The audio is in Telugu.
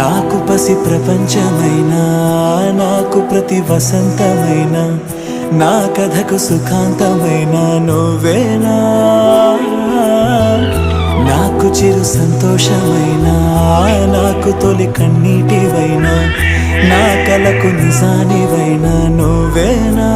నాకు పసి ప్రపంచమైనా, నాకు ప్రతి వసంతమైనా, నా కథకు సుఖాంతమైన నువ్వేనా. నాకు చిరు సంతోషమైనా, నాకు తొలి కన్నీటివైనా, నా కలకు నిజానివైనా నువ్వేనా.